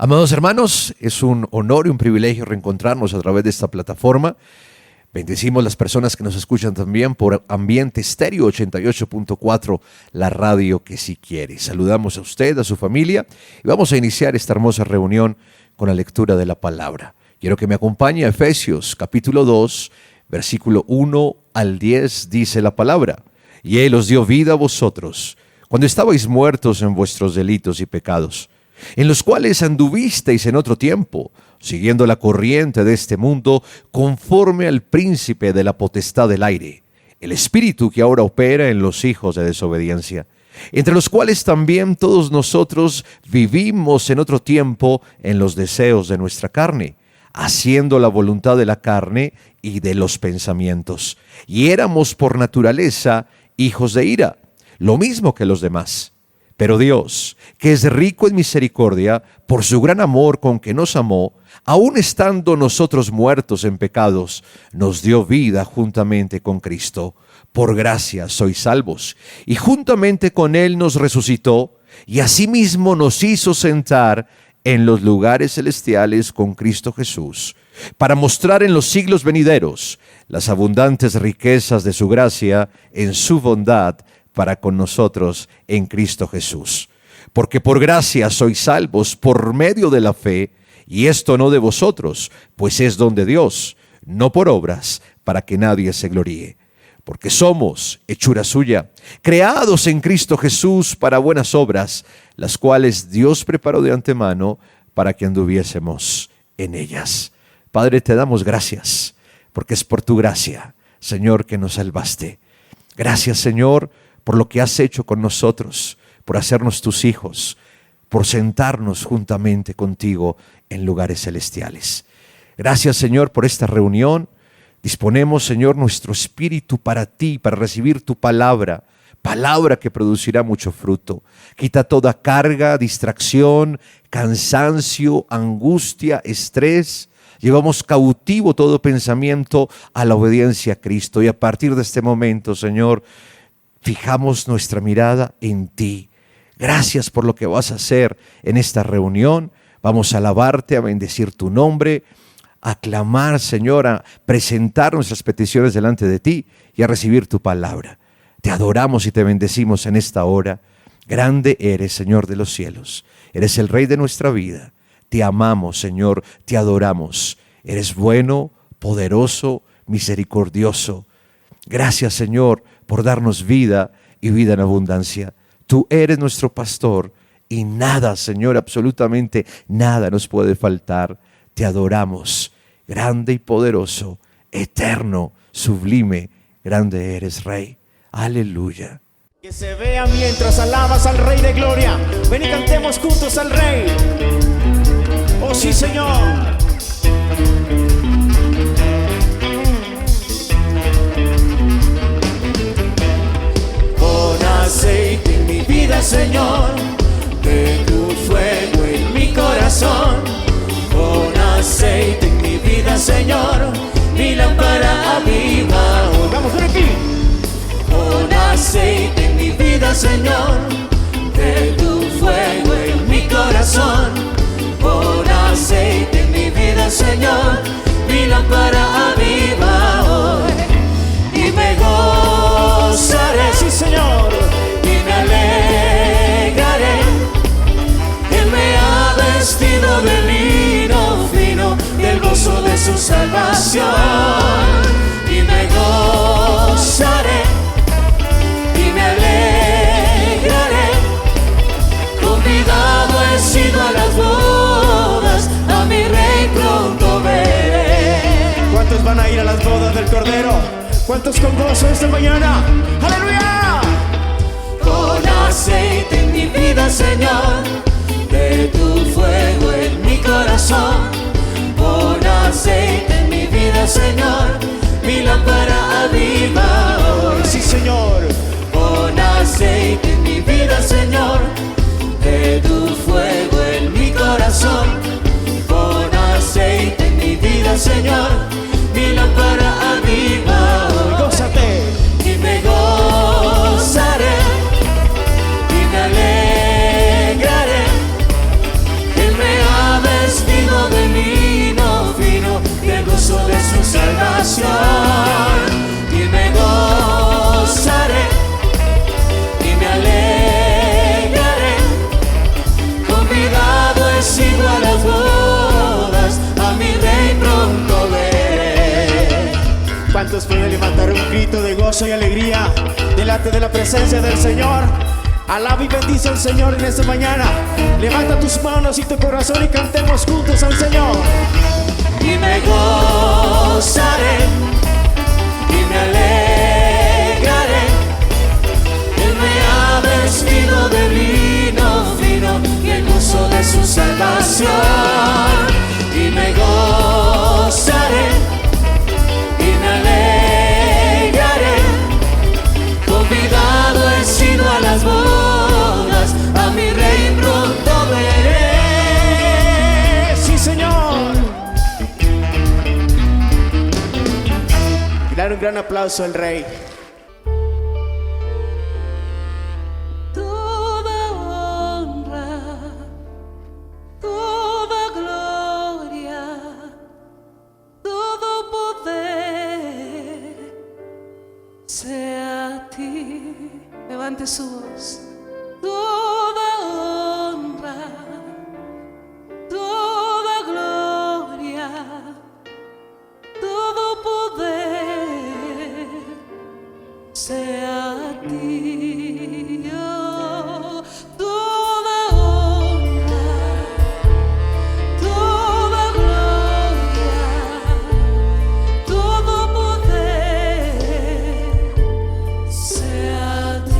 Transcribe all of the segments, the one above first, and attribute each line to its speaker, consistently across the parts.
Speaker 1: Amados hermanos, es un honor y un privilegio reencontrarnos a través de esta plataforma. Bendecimos las personas que nos escuchan también por Ambiente Estéreo 88.4, la radio que sí quiere. Saludamos a usted, a su familia, y vamos a iniciar esta hermosa reunión con la lectura de la palabra. Quiero que me acompañe a Efesios capítulo 2, versículo 1 al 10, dice la palabra: Y Él os dio vida a vosotros, cuando estabais muertos en vuestros delitos y pecados, en los cuales anduvisteis en otro tiempo, siguiendo la corriente de este mundo, conforme al príncipe de la potestad del aire, el espíritu que ahora opera en los hijos de desobediencia, entre los cuales también todos nosotros vivimos en otro tiempo en los deseos de nuestra carne, haciendo la voluntad de la carne y de los pensamientos, y éramos por naturaleza hijos de ira, lo mismo que los demás. Pero Dios, que es rico en misericordia, por su gran amor con que nos amó, aun estando nosotros muertos en pecados, nos dio vida juntamente con Cristo. Por gracia sois salvos, y juntamente con Él nos resucitó, y asimismo nos hizo sentar en los lugares celestiales con Cristo Jesús, para mostrar en los siglos venideros las abundantes riquezas de su gracia en su bondad para con nosotros en Cristo Jesús. Porque por gracia sois salvos por medio de la fe, y esto no de vosotros, pues es don de Dios, no por obras, para que nadie se gloríe. Porque somos hechura suya, creados en Cristo Jesús para buenas obras, las cuales Dios preparó de antemano para que anduviésemos en ellas. Padre, te damos gracias, porque es por tu gracia, Señor, que nos salvaste. Gracias, Señor, por lo que has hecho con nosotros, por hacernos tus hijos, por sentarnos juntamente contigo en lugares celestiales. Gracias, Señor, por esta reunión. Disponemos, Señor, nuestro espíritu para ti, para recibir tu palabra, palabra que producirá mucho fruto. Quita toda carga, distracción, cansancio, angustia, estrés. Llevamos cautivo todo pensamiento a la obediencia a Cristo, y a partir de este momento, Señor, fijamos nuestra mirada en ti. Gracias por lo que vas a hacer en esta reunión. Vamos a alabarte, a bendecir tu nombre, a clamar, Señor, a presentar nuestras peticiones delante de ti y a recibir tu palabra. Te adoramos y te bendecimos en esta hora. Grande eres, Señor de los cielos. Eres el Rey de nuestra vida. Te amamos, Señor, te adoramos. Eres bueno, poderoso, misericordioso. Gracias, Señor, por darnos vida y vida en abundancia. Tú eres nuestro pastor y nada, Señor, absolutamente nada nos puede faltar. Te adoramos, grande y poderoso, eterno, sublime, grande eres, Rey. Aleluya.
Speaker 2: Que se vea mientras alabas al Rey de Gloria. Ven y cantemos juntos al Rey. Oh sí, Señor. Aceite en mi vida, Señor, de tu fuego en mi corazón. Con aceite en mi vida, Señor, mi lámpara aviva hoy. Vamos por aquí. Con aceite en mi vida, Señor, de tu fuego en mi corazón. Con aceite en mi vida, Señor, mi lámpara aviva hoy. Y me gozaré, sí, Señor, y me alegraré. Él me ha vestido de lino fino, del gozo de su salvación. Y me gozaré y me alegraré. Convidado he sido a las bodas, a mi Rey pronto veré. ¿Cuántos van a ir a las bodas del Cordero? ¿Cuántos con gozo esta mañana? ¡Aleluya! Con aceite en mi vida, Señor, de tu fuego en mi corazón. Con aceite en mi vida, Señor, mi lámpara aviva hoy. Sí, Señor. Con aceite en mi vida, Señor, de tu fuego en mi corazón. Con aceite en mi vida, Señor, mi lámpara aviva hoy. Gózate. Y me gozaré y me alegraré. Él me ha ¿Cuántos pueden levantar un grito de gozo y alegría delante de la presencia del Señor? Alaba y bendice al Señor en esta mañana. Levanta tus manos y tu corazón y cantemos juntos al Señor. Y me gozaré y me alegraré. Él me ha vestido de lino fino y el gozo de su salvación. Y me gozaré y me alegraré. Convidado he sido a las bodas, a mi rey pronto veré. Sí, Señor. Y dar un gran aplauso al Rey.
Speaker 3: Toda honra, toda gloria, todo poder sea a ti. Levante su voz. Toda honra, toda gloria, todo poder sea a ti. Oh, toda honra, toda gloria, todo poder sea a ti.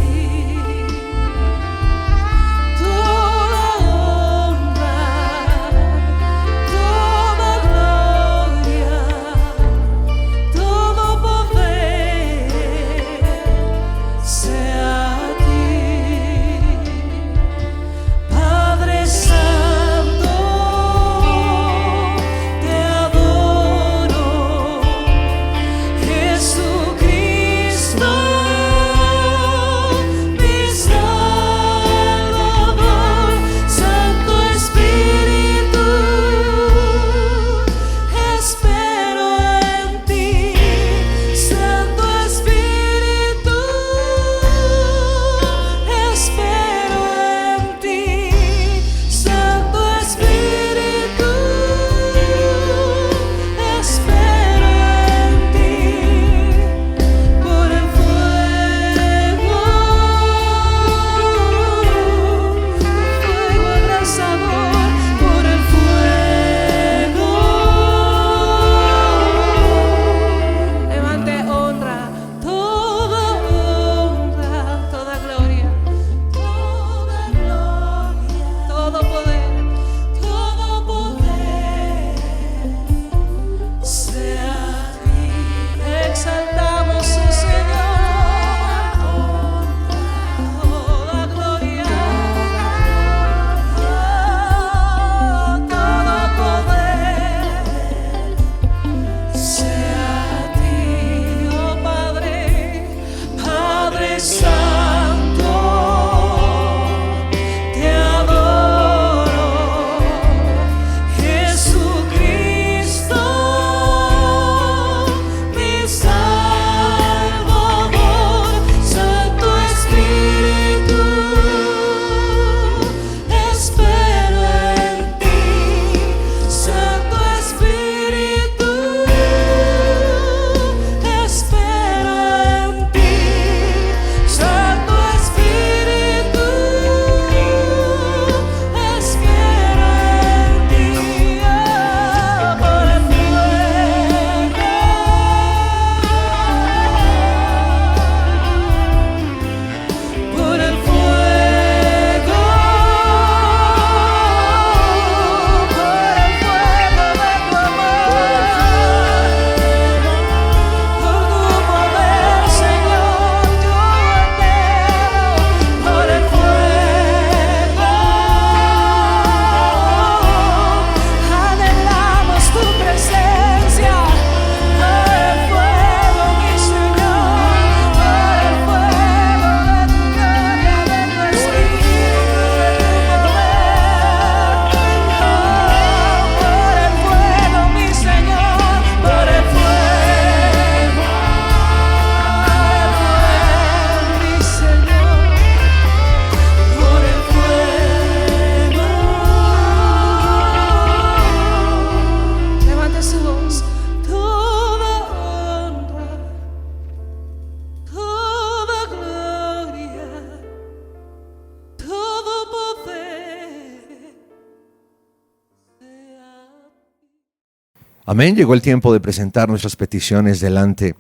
Speaker 1: Amén. Llegó el tiempo de presentar nuestras peticiones delante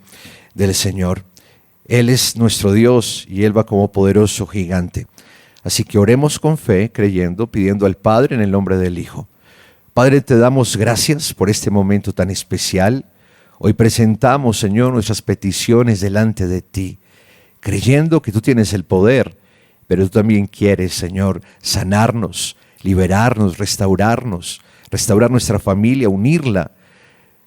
Speaker 1: del Señor. Él es nuestro Dios y Él va como poderoso gigante. Así que oremos con fe, creyendo, pidiendo al Padre en el nombre del Hijo. Padre, te damos gracias por este momento tan especial. Hoy presentamos, Señor, nuestras peticiones delante de ti, creyendo que tú tienes el poder, pero tú también quieres, Señor, sanarnos, liberarnos, restaurar nuestra familia, unirla.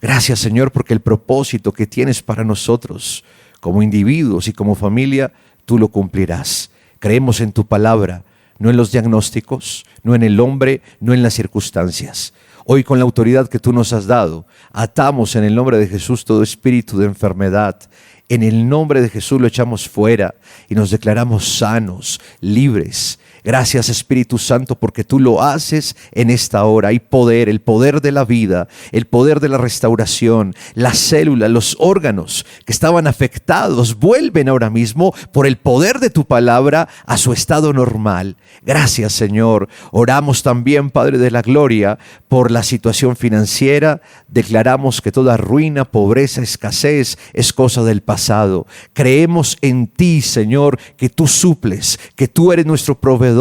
Speaker 1: Gracias, Señor, porque el propósito que tienes para nosotros, como individuos y como familia, tú lo cumplirás. Creemos en tu palabra, no en los diagnósticos, no en el hombre, no en las circunstancias. Hoy, con la autoridad que tú nos has dado, atamos en el nombre de Jesús todo espíritu de enfermedad. En el nombre de Jesús lo echamos fuera y nos declaramos sanos, libres. Gracias, Espíritu Santo, porque tú lo haces en esta hora. Hay poder, el poder de la vida, el poder de la restauración. Las células, los órganos que estaban afectados vuelven ahora mismo por el poder de tu palabra a su estado normal. Gracias, Señor. Oramos también, Padre de la Gloria, por la situación financiera. Declaramos que toda ruina, pobreza, escasez es cosa del pasado. Creemos en ti, Señor, que tú suples, que tú eres nuestro proveedor,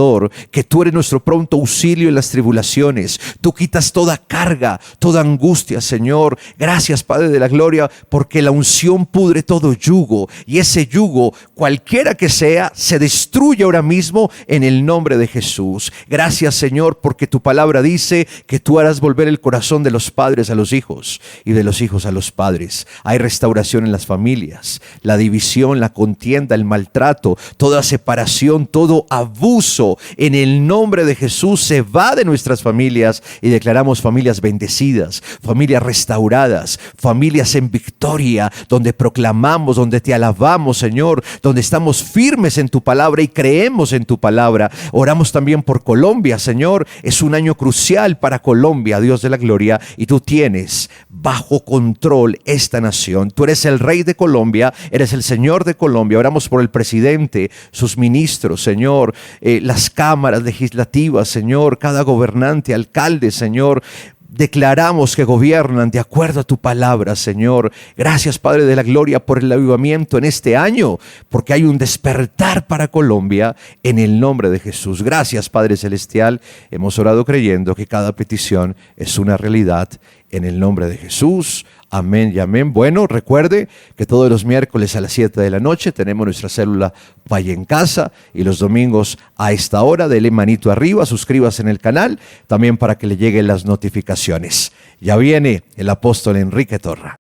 Speaker 1: que tú eres nuestro pronto auxilio en las tribulaciones. Tú quitas toda carga, toda angustia, Señor. Gracias, Padre de la Gloria, porque la unción pudre todo yugo, y ese yugo, cualquiera que sea, se destruye ahora mismo en el nombre de Jesús. Gracias, Señor, porque tu palabra dice que tú harás volver el corazón de los padres a los hijos y de los hijos a los padres. Hay restauración en las familias. La división, la contienda, el maltrato, toda separación, todo abuso, en el nombre de Jesús se va de nuestras familias, y declaramos familias bendecidas, familias restauradas, familias en victoria, donde proclamamos, donde te alabamos, Señor, donde estamos firmes en tu palabra y creemos en tu palabra. Oramos también por Colombia, Señor. Es un año crucial para Colombia, Dios de la gloria, y tú tienes bajo control esta nación. Tú eres el rey de Colombia, eres el Señor de Colombia. Oramos por el presidente, sus ministros, Señor, las cámaras legislativas, Señor, cada gobernante, alcalde, Señor. Declaramos que gobiernan de acuerdo a tu palabra, Señor. Gracias, Padre de la Gloria, por el avivamiento en este año, porque hay un despertar para Colombia en el nombre de Jesús. Gracias, Padre Celestial. Hemos orado creyendo que cada petición es una realidad en el nombre de Jesús. Amén y amén. Bueno, recuerde que todos los miércoles a las 7 de la noche tenemos nuestra célula Vaya en Casa, y los domingos a esta hora dele manito arriba, suscríbase en el canal, también para que le lleguen las notificaciones. Ya viene el apóstol Enrique Torra.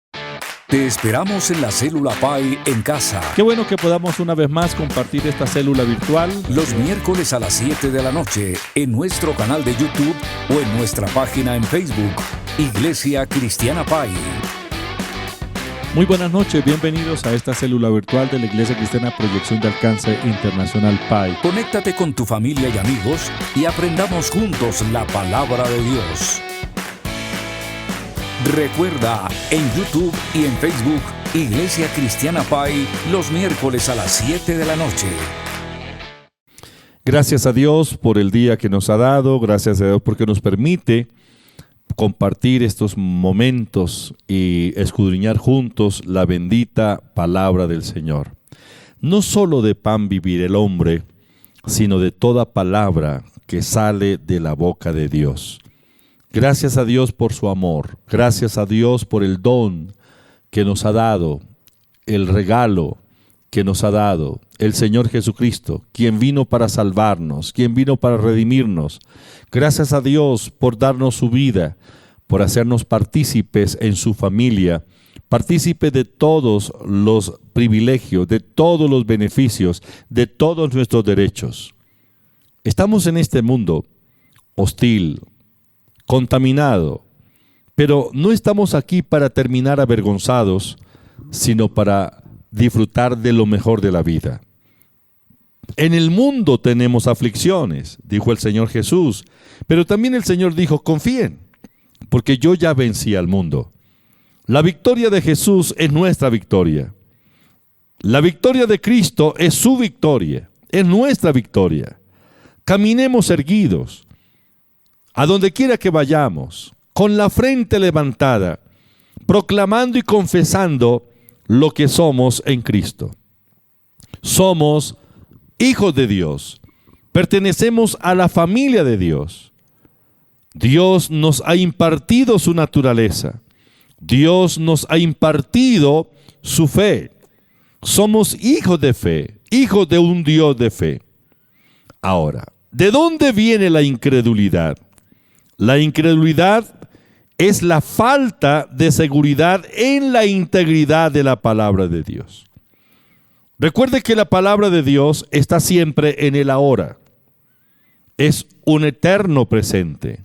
Speaker 4: Te esperamos en la célula Pai en casa.
Speaker 5: Qué bueno que podamos una vez más compartir esta célula virtual.
Speaker 4: Los miércoles a las 7 de la noche en nuestro canal de YouTube o en nuestra página en Facebook, Iglesia Cristiana Pai.
Speaker 5: Muy buenas noches, bienvenidos a esta célula virtual de la Iglesia Cristiana Proyección de Alcance Internacional PAI.
Speaker 4: Conéctate con tu familia y amigos y aprendamos juntos la palabra de Dios. Recuerda, en YouTube y en Facebook, Iglesia Cristiana PAI, los miércoles a las 7 de la noche.
Speaker 5: Gracias a Dios por el día que nos ha dado, gracias a Dios porque nos permite compartir estos momentos y escudriñar juntos la bendita palabra del Señor. No solo de pan vivir el hombre, sino de toda palabra que sale de la boca de Dios. Gracias a Dios por su amor, gracias a Dios por el don que nos ha dado, el regalo que nos ha dado el Señor Jesucristo, quien vino para salvarnos, quien vino para redimirnos. Gracias a Dios por darnos su vida, por hacernos partícipes en su familia, partícipes de todos los privilegios, de todos los beneficios, de todos nuestros derechos. Estamos en este mundo hostil, contaminado, pero no estamos aquí para terminar avergonzados, sino para disfrutar de lo mejor de la vida. En el mundo tenemos aflicciones, dijo el Señor Jesús, pero también el Señor dijo, confíen, porque yo ya vencí al mundo. La victoria de Jesús es nuestra victoria. La victoria de Cristo es su victoria, es nuestra victoria. Caminemos erguidos, a donde quiera que vayamos, con la frente levantada, proclamando y confesando lo que somos en Cristo. Somos hijos de Dios, pertenecemos a la familia de Dios. Dios nos ha impartido su naturaleza. Dios nos ha impartido su fe. Somos hijos de fe, hijos de un Dios de fe. Ahora, ¿de dónde viene la incredulidad? La incredulidad es la falta de seguridad en la integridad de la palabra de Dios. Recuerde que la palabra de Dios está siempre en el ahora. Es un eterno presente.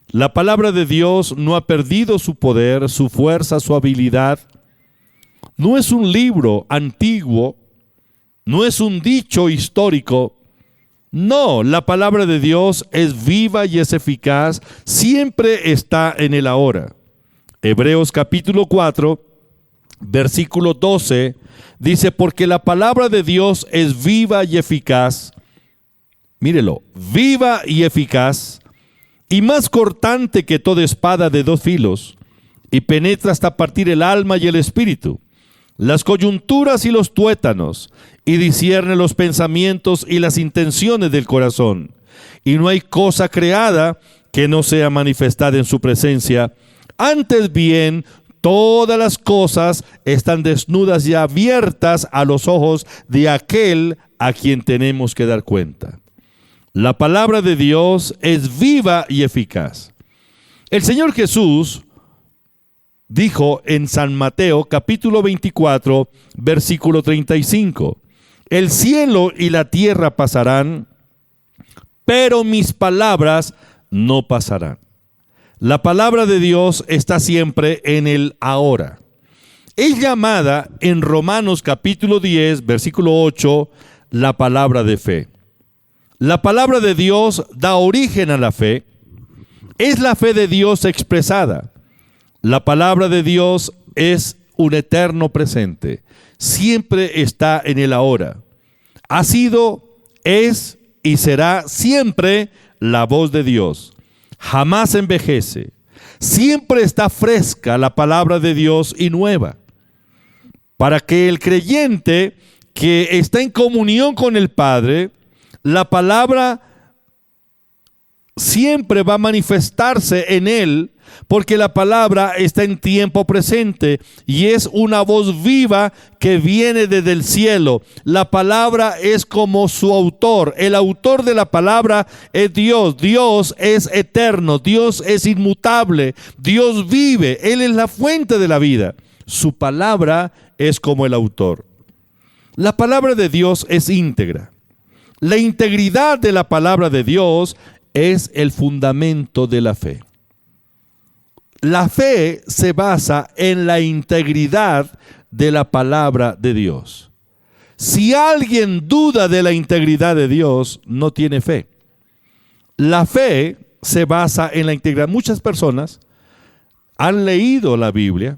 Speaker 5: La palabra de Dios no ha perdido su poder, su fuerza, su habilidad. No es un libro antiguo, no es un dicho histórico. No, la palabra de Dios es viva y es eficaz, siempre está en el ahora. Hebreos capítulo 4, versículo 12, dice, porque la palabra de Dios es viva y eficaz. Mírelo, viva y eficaz, y más cortante que toda espada de dos filos, y penetra hasta partir el alma y el espíritu, las coyunturas y los tuétanos, y discierne los pensamientos y las intenciones del corazón. Y no hay cosa creada que no sea manifestada en su presencia. Antes bien, todas las cosas están desnudas y abiertas a los ojos de aquel a quien tenemos que dar cuenta. La palabra de Dios es viva y eficaz. El Señor Jesús dijo en San Mateo capítulo 24, versículo 35, el cielo y la tierra pasarán, pero mis palabras no pasarán. La palabra de Dios está siempre en el ahora. Es llamada en Romanos capítulo 10, versículo 8, la palabra de fe. La palabra de Dios da origen a la fe. Es la fe de Dios expresada. La palabra de Dios es un eterno presente. Siempre está en el ahora. Ha sido, es y será siempre la voz de Dios. Jamás envejece. Siempre está fresca la palabra de Dios y nueva. Para que el creyente que está en comunión con el Padre, la palabra siempre va a manifestarse en él, porque la palabra está en tiempo presente y es una voz viva que viene desde el cielo. La palabra es como su autor. El autor de la palabra es Dios. Dios es eterno, Dios es inmutable, Dios vive, Él es la fuente de la vida. Su palabra es como el autor. La palabra de Dios es íntegra. La integridad de la palabra de Dios es el fundamento de la fe. La fe se basa en la integridad de la palabra de Dios. Si alguien duda de la integridad de Dios, no tiene fe. La fe se basa en la integridad. Muchas personas han leído la Biblia,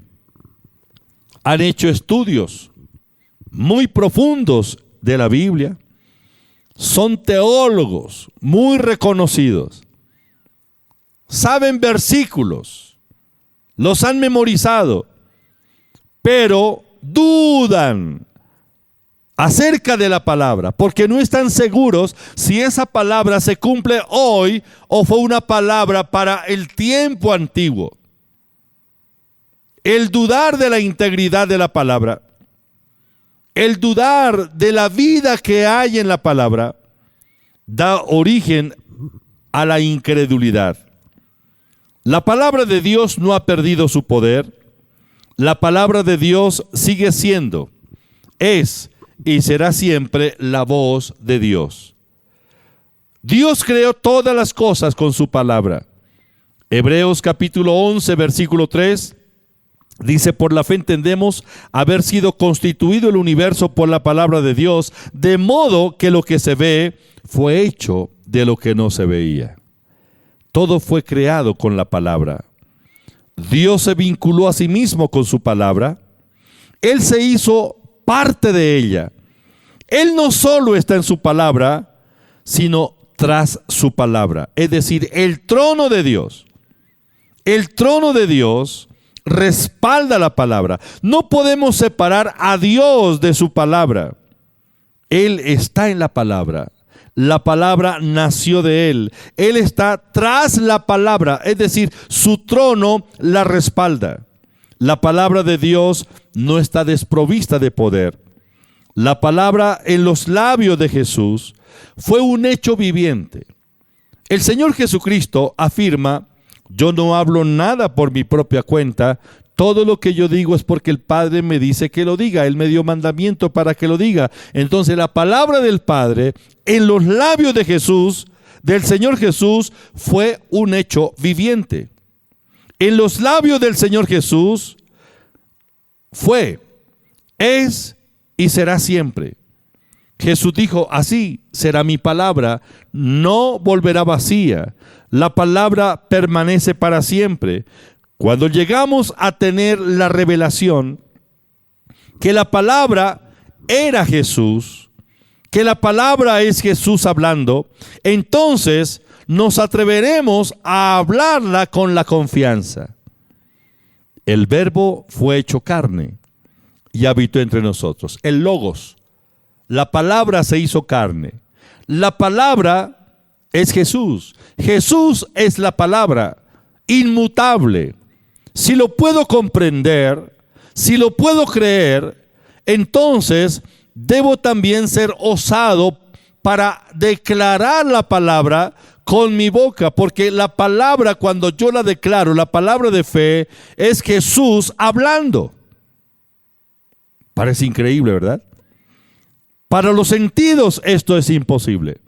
Speaker 5: han hecho estudios muy profundos de la Biblia, son teólogos muy reconocidos, saben versículos, los han memorizado, pero dudan acerca de la palabra, porque no están seguros si esa palabra se cumple hoy o fue una palabra para el tiempo antiguo. El dudar de la integridad de la palabra, el dudar de la vida que hay en la palabra, da origen a la incredulidad. La palabra de Dios no ha perdido su poder. La palabra de Dios sigue siendo, es y será siempre la voz de Dios. Dios creó todas las cosas con su palabra. Hebreos capítulo 11, versículo 3, dice, por la fe entendemos haber sido constituido el universo por la palabra de Dios, de modo que lo que se ve fue hecho de lo que no se veía. Todo fue creado con la palabra. Dios se vinculó a sí mismo con su palabra. Él se hizo parte de ella. Él no solo está en su palabra, sino tras su palabra. Es decir, el trono de Dios. El trono de Dios respalda la palabra. No podemos separar a Dios de su palabra. Él está en la palabra. La palabra nació de Él. Él está tras la palabra, es decir, su trono la respalda. La palabra de Dios no está desprovista de poder. La palabra en los labios de Jesús fue un hecho viviente. El Señor Jesucristo afirma: yo no hablo nada por mi propia cuenta, todo lo que yo digo es porque el Padre me dice que lo diga. Él me dio mandamiento para que lo diga. Entonces la palabra del Padre en los labios de Jesús, del Señor Jesús, fue un hecho viviente. En los labios del Señor Jesús fue, es y será siempre. Jesús dijo: así será mi palabra, no volverá vacía. La palabra permanece para siempre. Cuando llegamos a tener la revelación que la palabra era Jesús, que la palabra es Jesús hablando, entonces nos atreveremos a hablarla con la confianza. El Verbo fue hecho carne y habitó entre nosotros. El Logos, la palabra se hizo carne. La palabra es Jesús. Jesús es la palabra, inmutable. Si lo puedo comprender, si lo puedo creer, entonces debo también ser osado para declarar la palabra con mi boca, porque la palabra, cuando yo la declaro, la palabra de fe, es Jesús hablando. Parece increíble, ¿verdad? Para los sentidos esto es imposible.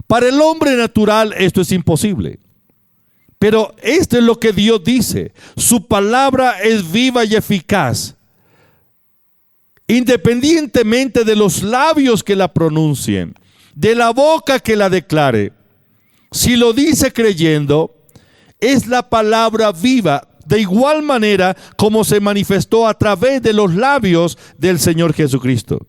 Speaker 5: Para el hombre natural esto es imposible. Pero esto es lo que Dios dice. Su palabra es viva y eficaz. Independientemente de los labios que la pronuncien, de la boca que la declare, si lo dice creyendo, es la palabra viva, de igual manera como se manifestó a través de los labios del Señor Jesucristo.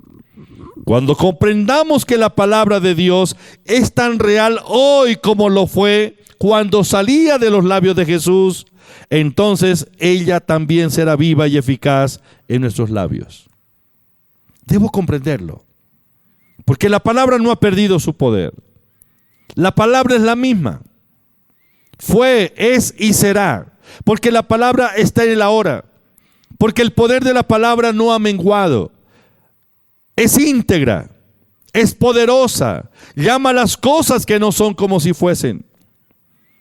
Speaker 5: Cuando comprendamos que la palabra de Dios es tan real hoy como lo fue cuando salía de los labios de Jesús, entonces ella también será viva y eficaz en nuestros labios. Debo comprenderlo, porque la palabra no ha perdido su poder. La palabra es la misma. Fue, es y será, porque la palabra está en el ahora, porque el poder de la palabra no ha menguado. Es íntegra, es poderosa, llama las cosas que no son como si fuesen.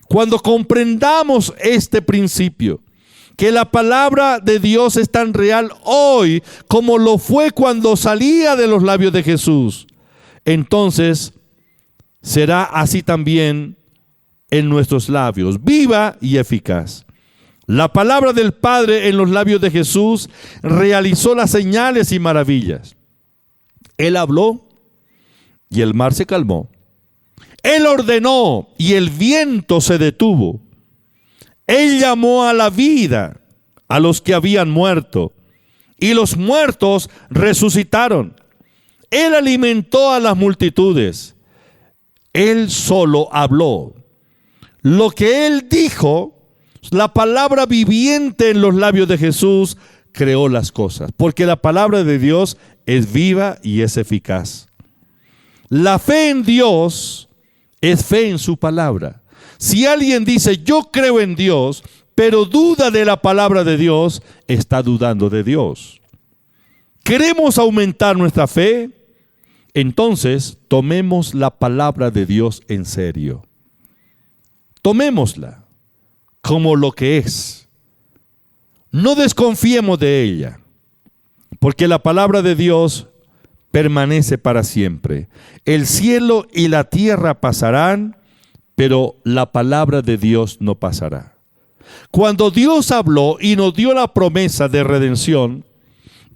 Speaker 5: Cuando comprendamos este principio, que la palabra de Dios es tan real hoy como lo fue cuando salía de los labios de Jesús, entonces será así también en nuestros labios, viva y eficaz. La palabra del Padre en los labios de Jesús realizó las señales y maravillas. Él habló y el mar se calmó. Él ordenó y el viento se detuvo. Él llamó a la vida a los que habían muerto y los muertos resucitaron. Él alimentó a las multitudes. Él solo habló. Lo que Él dijo, la palabra viviente en los labios de Jesús, creó las cosas, porque la palabra de Dios es viva y es eficaz. La fe en Dios es fe en su palabra. Si alguien dice yo creo en Dios, pero duda de la palabra de Dios, está dudando de Dios. ¿Queremos aumentar nuestra fe? Entonces tomemos la palabra de Dios en serio. Tomémosla como lo que es. No desconfiemos de ella, porque la palabra de Dios permanece para siempre. El cielo y la tierra pasarán, pero la palabra de Dios no pasará. Cuando Dios habló y nos dio la promesa de redención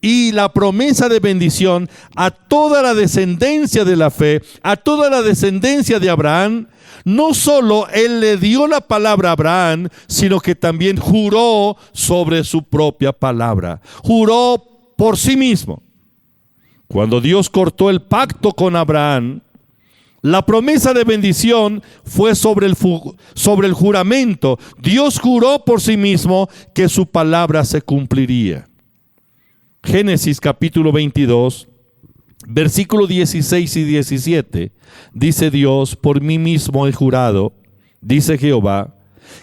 Speaker 5: y la promesa de bendición a toda la descendencia de la fe, a toda la descendencia de Abraham, no solo Él le dio la palabra a Abraham, sino que también juró sobre su propia palabra. Juró por sí mismo. Cuando Dios cortó el pacto con Abraham, La promesa de bendición fue sobre el juramento. Dios juró por sí mismo que su palabra se cumpliría. Génesis capítulo 22, versículos 16 y 17, dice Dios: por mí mismo he jurado, dice Jehová,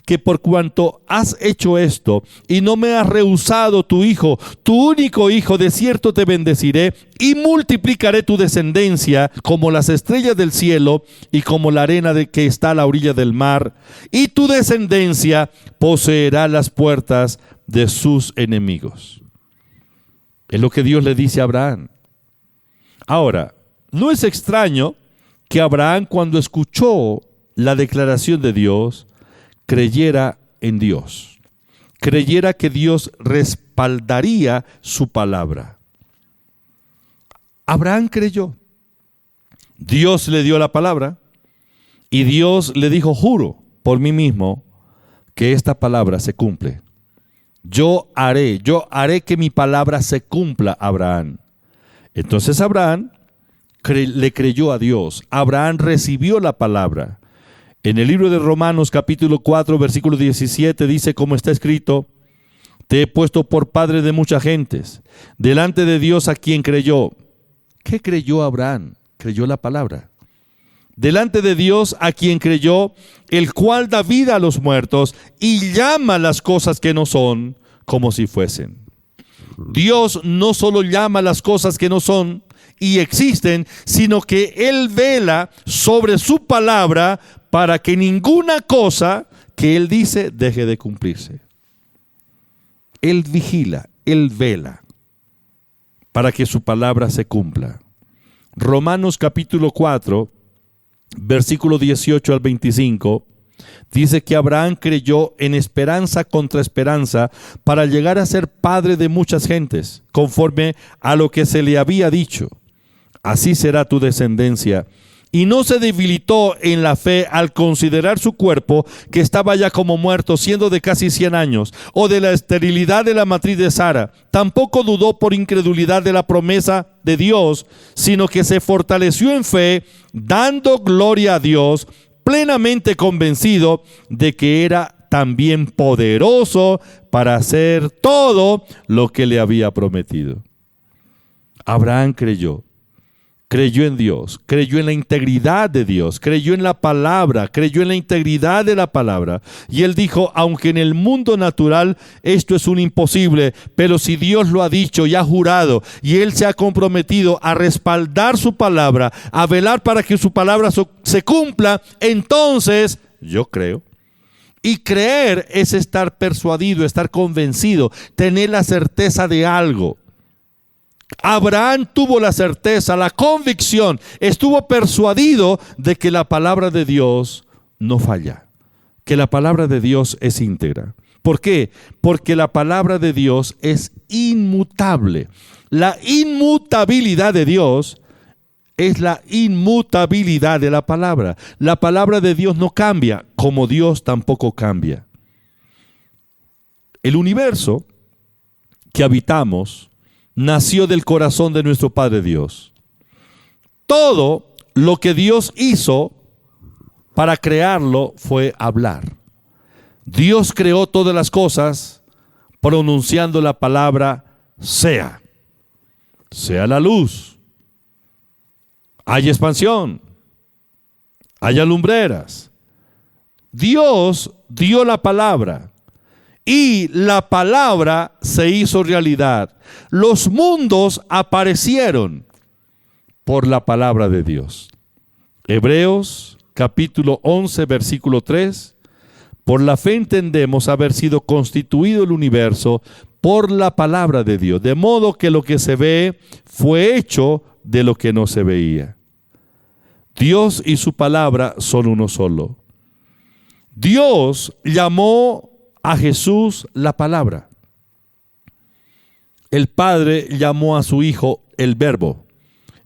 Speaker 5: que por cuanto has hecho esto y no me has rehusado tu hijo, tu único hijo, de cierto te bendeciré y multiplicaré tu descendencia como las estrellas del cielo y como la arena que está a la orilla del mar, y tu descendencia poseerá las puertas de sus enemigos. Es lo que Dios le dice a Abraham. Ahora, no es extraño que Abraham, cuando escuchó la declaración de Dios, creyera en Dios, creyera que Dios respaldaría su palabra. Abraham creyó. Dios le dio la palabra y Dios le dijo: juro por mí mismo que esta palabra se cumple. Yo haré que mi palabra se cumpla, Abraham. Entonces Abraham le creyó a Dios. Abraham recibió la palabra. En el libro de Romanos capítulo 4 versículo 17 dice, como está escrito: te he puesto por padre de muchas gentes, delante de Dios a quien creyó. ¿Qué creyó Abraham? Creyó la palabra. Delante de Dios a quien creyó, el cual da vida a los muertos y llama las cosas que no son como si fuesen. Dios no solo llama las cosas que no son y existen, sino que Él vela sobre su palabra para que ninguna cosa que Él dice deje de cumplirse. Él vigila, Él vela para que su palabra se cumpla. Romanos capítulo 4, versículo 18 al 25, dice que Abraham creyó en esperanza contra esperanza para llegar a ser padre de muchas gentes, conforme a lo que se le había dicho: así será tu descendencia. Y no se debilitó en la fe al considerar su cuerpo, que estaba ya como muerto, siendo de casi 100 años, o de la esterilidad de la matriz de Sara. Tampoco dudó por incredulidad de la promesa de Dios, sino que se fortaleció en fe, dando gloria a Dios, plenamente convencido de que era también poderoso para hacer todo lo que le había prometido. Abraham creyó en Dios, creyó en la integridad de Dios, creyó en la palabra, creyó en la integridad de la palabra. Y él dijo: aunque en el mundo natural esto es un imposible, pero si Dios lo ha dicho y ha jurado, y él se ha comprometido a respaldar su palabra, a velar para que su palabra se cumpla, entonces yo creo. Y creer es estar persuadido, estar convencido, tener la certeza de algo. Abraham tuvo la certeza, la convicción, estuvo persuadido de que la palabra de Dios no falla, que la palabra de Dios es íntegra. ¿Por qué? Porque la palabra de Dios es inmutable. La inmutabilidad de Dios es la inmutabilidad de la palabra. La palabra de Dios no cambia, como Dios tampoco cambia. El universo que habitamos nació del corazón de nuestro Padre Dios. Todo lo que Dios hizo para crearlo fue hablar. Dios creó todas las cosas pronunciando la palabra sea. Sea la luz. Haya expansión. Haya lumbreras. Dios dio la palabra. Y la palabra se hizo realidad. Los mundos aparecieron por la palabra de Dios. Hebreos capítulo 11 versículo 3. Por la fe entendemos haber sido constituido el universo por la palabra de Dios, de modo que lo que se ve fue hecho de lo que no se veía. Dios y su palabra son uno solo. Dios llamó a Jesús la palabra. El Padre llamó a su Hijo el Verbo.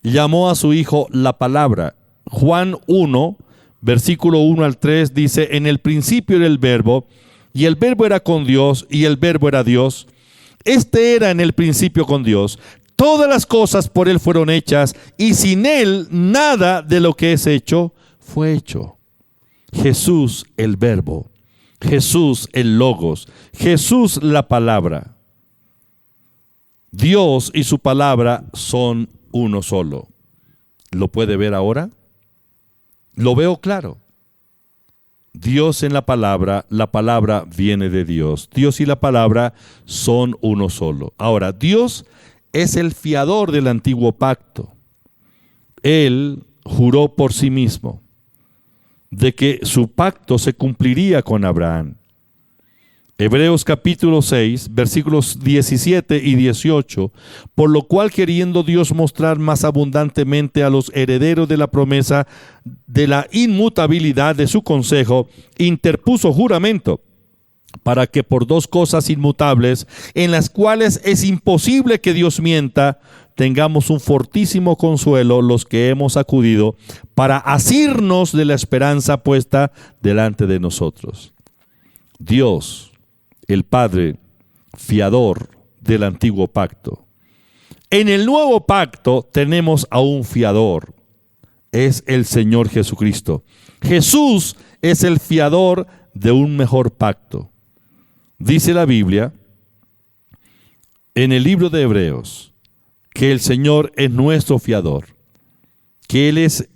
Speaker 5: Llamó a su Hijo la palabra. Juan 1, versículo 1 al 3 dice: en el principio era el Verbo, y el Verbo era con Dios, y el Verbo era Dios. Este era en el principio con Dios. Todas las cosas por Él fueron hechas, y sin Él nada de lo que es hecho fue hecho. Jesús el Verbo, Jesús el Logos, Jesús la palabra. Dios y su palabra son uno solo. ¿Lo puede ver ahora? Lo veo claro. Dios en la palabra viene de Dios. Dios y la palabra son uno solo. Ahora, Dios es el fiador del antiguo pacto. Él juró por sí mismo de que su pacto se cumpliría con Abraham. Hebreos capítulo 6, versículos 17 y 18, por lo cual queriendo Dios mostrar más abundantemente a los herederos de la promesa de la inmutabilidad de su consejo, interpuso juramento, para que por dos cosas inmutables, en las cuales es imposible que Dios mienta, tengamos un fortísimo consuelo los que hemos acudido para asirnos de la esperanza puesta delante de nosotros. Dios, el Padre, fiador del antiguo pacto. En el nuevo pacto tenemos a un fiador, es el Señor Jesucristo. Jesús es el fiador de un mejor pacto. Dice la Biblia en el libro de Hebreos que el Señor es nuestro fiador, que Él es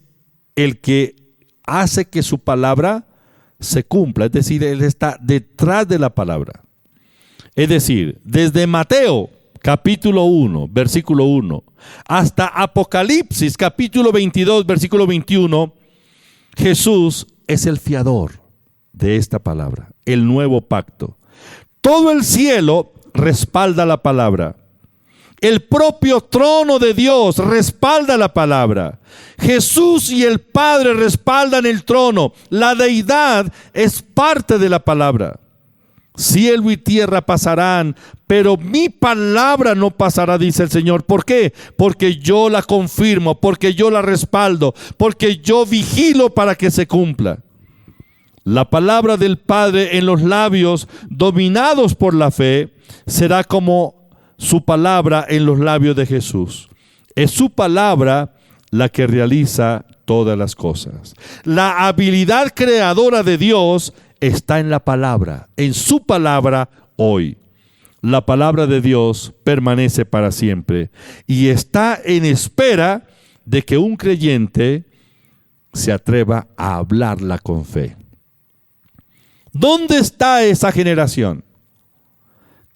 Speaker 5: el que hace que su palabra se cumpla, es decir, Él está detrás de la palabra. Es decir, desde Mateo capítulo 1, versículo 1, hasta Apocalipsis capítulo 22, versículo 21, Jesús es el fiador de esta palabra, el nuevo pacto. Todo el cielo respalda la palabra. El propio trono de Dios respalda la palabra. Jesús y el Padre respaldan el trono. La deidad es parte de la palabra. Cielo y tierra pasarán, pero mi palabra no pasará, dice el Señor. ¿Por qué? Porque yo la confirmo, porque yo la respaldo, porque yo vigilo para que se cumpla. La palabra del Padre en los labios dominados por la fe será como su palabra en los labios de Jesús. Es su palabra la que realiza todas las cosas. La habilidad creadora de Dios está en la palabra, en su palabra hoy. La palabra de Dios permanece para siempre y está en espera de que un creyente se atreva a hablarla con fe. ¿Dónde está esa generación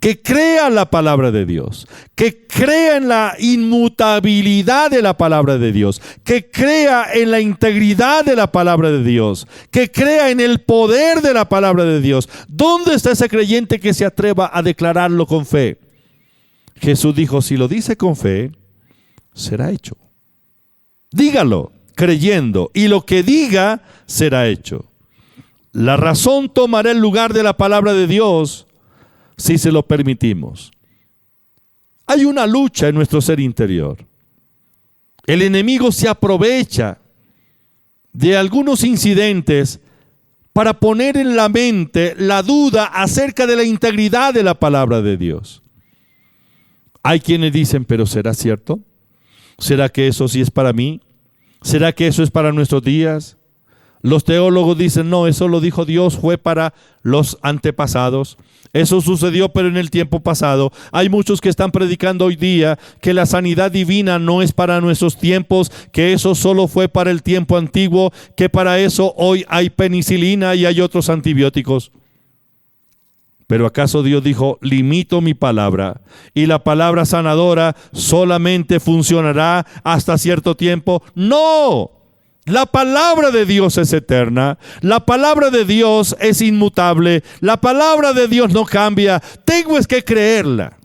Speaker 5: que crea la palabra de Dios, que crea en la inmutabilidad de la palabra de Dios, que crea en la integridad de la palabra de Dios, que crea en el poder de la palabra de Dios? ¿Dónde está ese creyente que se atreva a declararlo con fe? Jesús dijo, si lo dice con fe, será hecho. Dígalo creyendo, y lo que diga será hecho. La razón tomará el lugar de la palabra de Dios si se lo permitimos. Hay una lucha en nuestro ser interior. El enemigo se aprovecha de algunos incidentes para poner en la mente la duda acerca de la integridad de la palabra de Dios. Hay quienes dicen, pero ¿será cierto? ¿Será que eso sí es para mí? ¿Será que eso es para nuestros días? Los teólogos dicen, no, eso lo dijo Dios, fue para los antepasados. Eso sucedió, pero en el tiempo pasado. Hay muchos que están predicando hoy día que la sanidad divina no es para nuestros tiempos, que eso solo fue para el tiempo antiguo, que para eso hoy hay penicilina y hay otros antibióticos. Pero ¿acaso Dios dijo, limito mi palabra y la palabra sanadora solamente funcionará hasta cierto tiempo? ¡No! La palabra de Dios es eterna, la palabra de Dios es inmutable, la palabra de Dios no cambia, tengo es que creerla.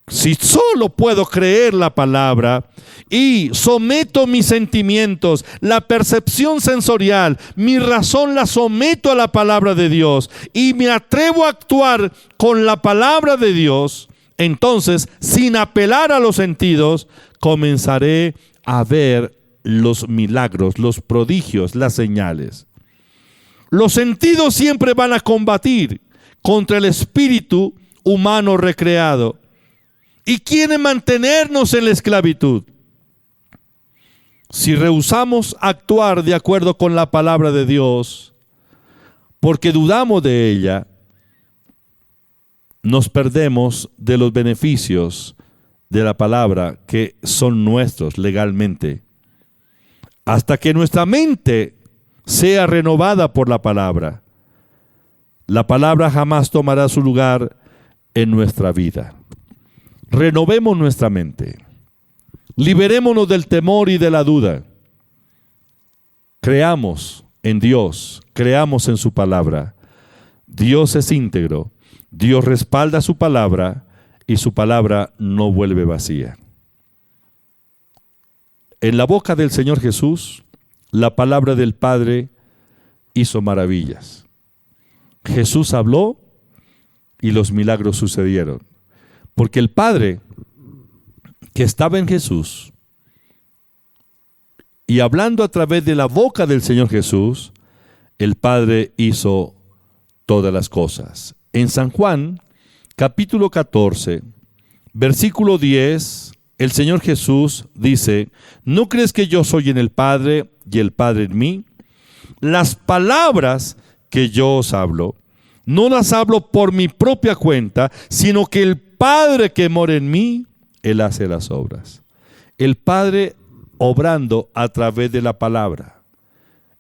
Speaker 5: Si solo puedo creer la palabra y someto mis sentimientos, la percepción sensorial, mi razón la someto a la palabra de Dios y me atrevo a actuar con la palabra de Dios, entonces, sin apelar a los sentidos, comenzaré a ver los milagros, los prodigios, las señales. Los sentidos siempre van a combatir contra el espíritu humano recreado. y quiere mantenernos en la esclavitud. Si rehusamos actuar de acuerdo con la palabra de Dios, porque dudamos de ella, nos perdemos de los beneficios de la palabra que son nuestros legalmente. Hasta que nuestra mente sea renovada por la palabra jamás tomará su lugar en nuestra vida. Renovemos nuestra mente. Liberémonos del temor y de la duda. Creamos en Dios, creamos en su palabra. Dios es íntegro, Dios respalda su palabra y su palabra no vuelve vacía. En la boca del Señor Jesús, la palabra del Padre hizo maravillas. Jesús habló y los milagros sucedieron. Porque el Padre que estaba en Jesús y hablando a través de la boca del Señor Jesús, el Padre hizo todas las cosas. En San Juan, capítulo 14, versículo 10, el Señor Jesús dice: ¿no crees que yo soy en el Padre y el Padre en mí? Las palabras que yo os hablo, no las hablo por mi propia cuenta, sino que el Padre que mora en mí, Él hace las obras. El Padre obrando a través de la palabra.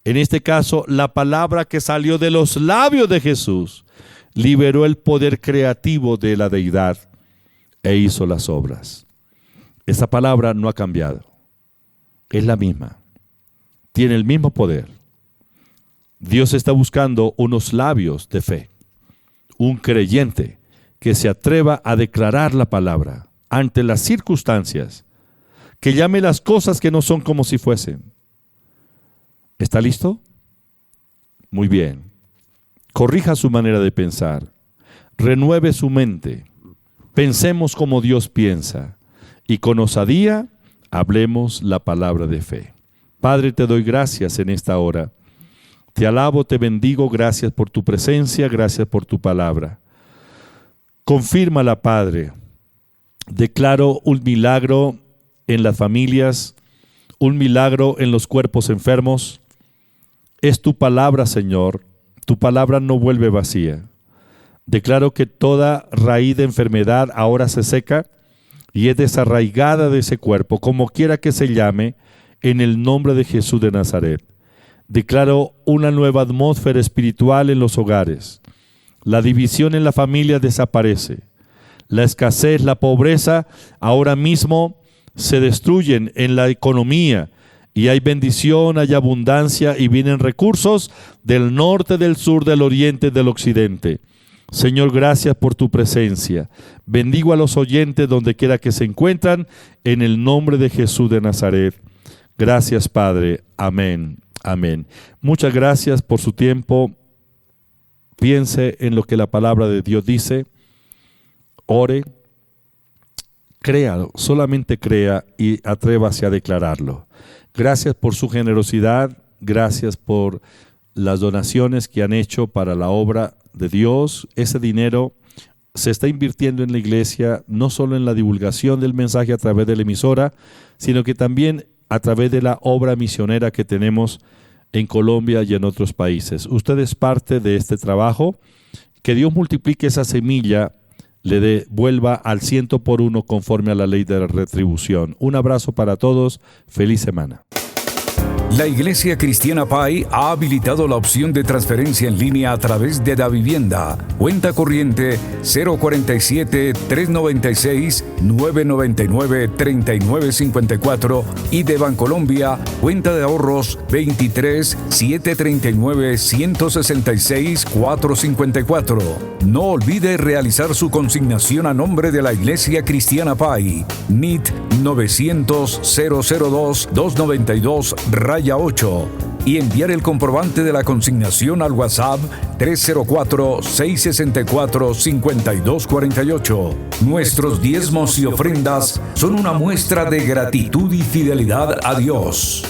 Speaker 5: En este caso, la palabra que salió de los labios de Jesús liberó el poder creativo de la deidad e hizo las obras. Esa palabra no ha cambiado. Es la misma. Tiene el mismo poder. Dios está buscando unos labios de fe. Un creyente que se atreva a declarar la palabra ante las circunstancias, que llame las cosas que no son como si fuesen. ¿Está listo? Muy bien. Corrija su manera de pensar. Renueve su mente. Pensemos como Dios piensa. Y con osadía hablemos la palabra de fe. Padre, te doy gracias en esta hora. Te alabo, te bendigo. Gracias por tu presencia, gracias por tu palabra. Confírmala, Padre. Declaro un milagro en las familias, un milagro en los cuerpos enfermos. Es tu palabra, Señor. Tu palabra no vuelve vacía. Declaro que toda raíz de enfermedad ahora se seca y es desarraigada de ese cuerpo, como quiera que se llame, en el nombre de Jesús de Nazaret. Declaro una nueva atmósfera espiritual en los hogares. La división en la familia desaparece. La escasez, la pobreza, ahora mismo se destruyen en la economía y hay bendición, hay abundancia y vienen recursos del norte, del sur, del oriente, del occidente. Señor, gracias por tu presencia. Bendigo a los oyentes donde quiera que se encuentran en el nombre de Jesús de Nazaret. Gracias, Padre. Amén. Amén. Muchas gracias por su tiempo. Piense en lo que la palabra de Dios dice. Ore. Crea, solamente crea y atrévase a declararlo. Gracias por su generosidad. Gracias por las donaciones que han hecho para la obra de Dios. Ese dinero se está invirtiendo en la iglesia, no solo en la divulgación del mensaje a través de la emisora, sino que también a través de la obra misionera que tenemos en Colombia y en otros países. Usted es parte de este trabajo. Que Dios multiplique esa semilla, le devuelva al 100 por 1 conforme a la ley de la retribución. Un abrazo para todos. Feliz semana.
Speaker 4: La Iglesia Cristiana Pai ha habilitado la opción de transferencia en línea a través de Davivienda. Cuenta corriente 047-396-999-3954 y de Bancolombia, cuenta de ahorros 23-739-166-454. No olvide realizar su consignación a nombre de la Iglesia Cristiana Pai. NIT 900-002-292-8 y enviar el comprobante de la consignación al WhatsApp 304-664-5248. Nuestros diezmos y ofrendas son una muestra de gratitud y fidelidad a Dios.